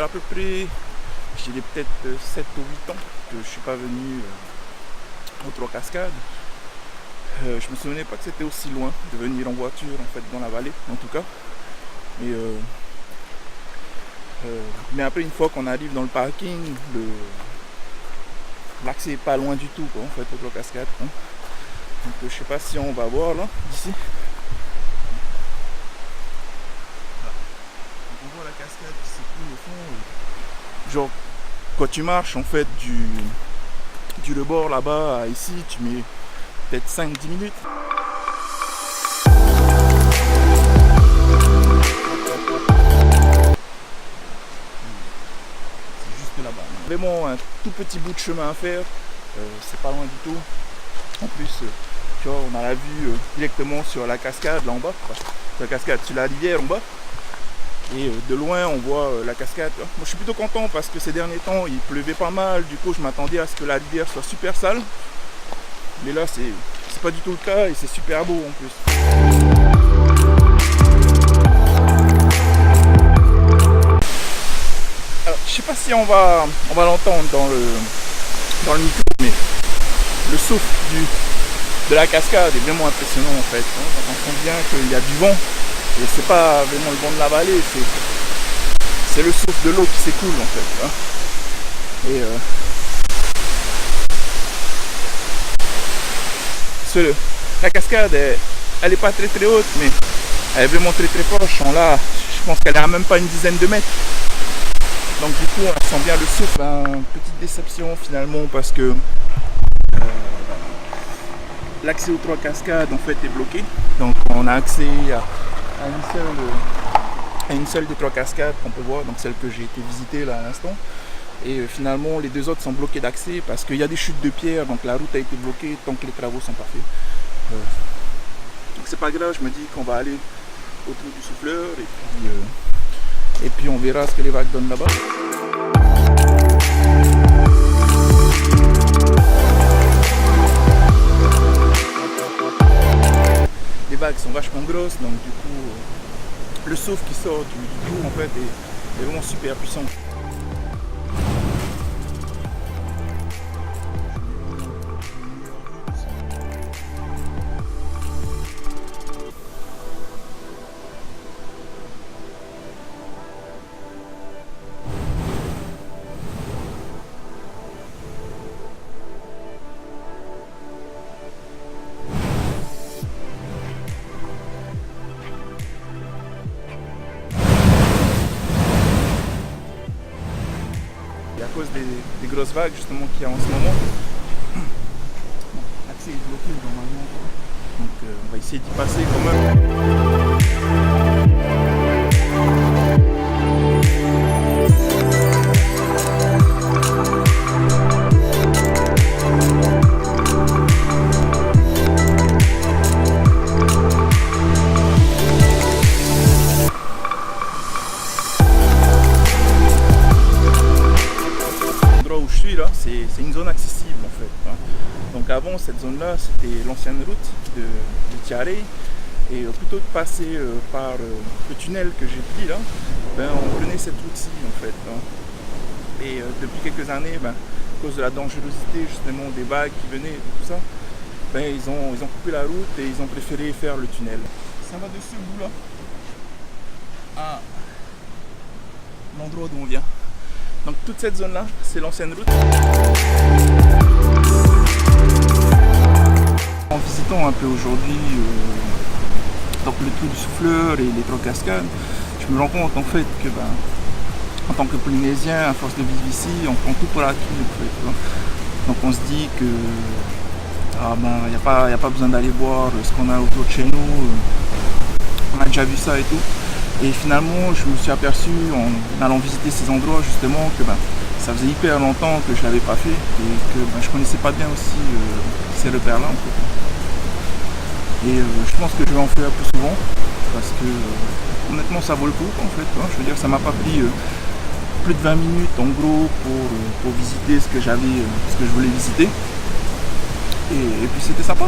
faire à peu près, je dirais peut-être 7 ou 8 ans que je ne suis pas venu aux Trois Cascades. Je me souvenais pas que c'était aussi loin de venir en voiture en fait dans la vallée en tout cas. Mais après une fois qu'on arrive dans le parking, l'accès est pas loin du tout quoi, en fait aux Trois Cascades. Hein. Donc je sais pas si on va voir là d'ici. On voit la cascade qui s'écoule au fond. Genre quand tu marches en fait du rebord là-bas à ici, tu mets peut-être 5-10 minutes. C'est juste là-bas. Vraiment un tout petit bout de chemin à faire. C'est pas loin du tout. En plus, tu vois, on a la vue directement sur la cascade là en bas. Enfin, la cascade, sur la rivière en bas. Et de loin, on voit la cascade. Moi, je suis plutôt content parce que ces derniers temps, il pleuvait pas mal. Du coup, je m'attendais à ce que la rivière soit super sale. Mais là, c'est pas du tout le cas et c'est super beau en plus. Alors, je sais pas si on va l'entendre dans le micro, mais le souffle de la cascade est vraiment impressionnant en fait. On sent bien qu'il y a du vent. Et c'est pas vraiment le vent de la vallée, c'est le souffle de l'eau qui s'écoule en fait. Hein. Et la cascade, elle est pas très très haute, mais elle est vraiment très très proche. Là, je pense qu'elle est à même pas une dizaine de mètres. Donc du coup, on sent bien le souffle. Petite déception finalement parce que l'accès aux Trois Cascades en fait est bloqué. Donc on a accès à une seule des Trois Cascades qu'on peut voir, donc celle que j'ai été visiter là à l'instant. Et finalement les deux autres sont bloqués d'accès parce qu'il y a des chutes de pierre, donc la route a été bloquée tant que les travaux sont pas faits. Donc c'est pas grave, je me dis qu'on va aller au trou du souffleur et puis on verra ce que les vagues donnent là-bas. Les vagues sont vachement grosses, donc du coup le souffle qui sort du trou en fait est vraiment super puissant. Et à cause des grosses vagues justement qu'il y a en ce moment, l'accès est bloqué normalement. Donc on va essayer d'y passer quand même. Où je suis là, c'est une zone accessible en fait. Hein. Donc avant cette zone là c'était l'ancienne route de Tiare et plutôt de passer par le tunnel que j'ai pris là, on prenait cette route-ci en fait. Hein. Et depuis quelques années, à cause de la dangerosité justement des vagues qui venaient et tout ça, ils ont coupé la route et ils ont préféré faire le tunnel. Ça va de ce bout là à l'endroit d'où on vient. Donc toute cette zone là, c'est l'ancienne route. En visitant un peu aujourd'hui donc le trou du souffleur et les Trois Cascades, je me rends compte en fait que en tant que Polynésien, à force de vivre ici, on prend tout pour acquis en fait. Donc on se dit que il n'y a pas besoin d'aller voir ce qu'on a autour de chez nous, on a déjà vu ça et tout. Et finalement, je me suis aperçu en allant visiter ces endroits justement que ça faisait hyper longtemps que je ne l'avais pas fait et que je ne connaissais pas bien aussi ces repères-là en fait. Et je pense que je vais en faire plus souvent parce que honnêtement ça vaut le coup en fait. Hein. Je veux dire, ça m'a pas pris plus de 20 minutes en gros pour visiter ce que je voulais visiter. Et puis c'était sympa.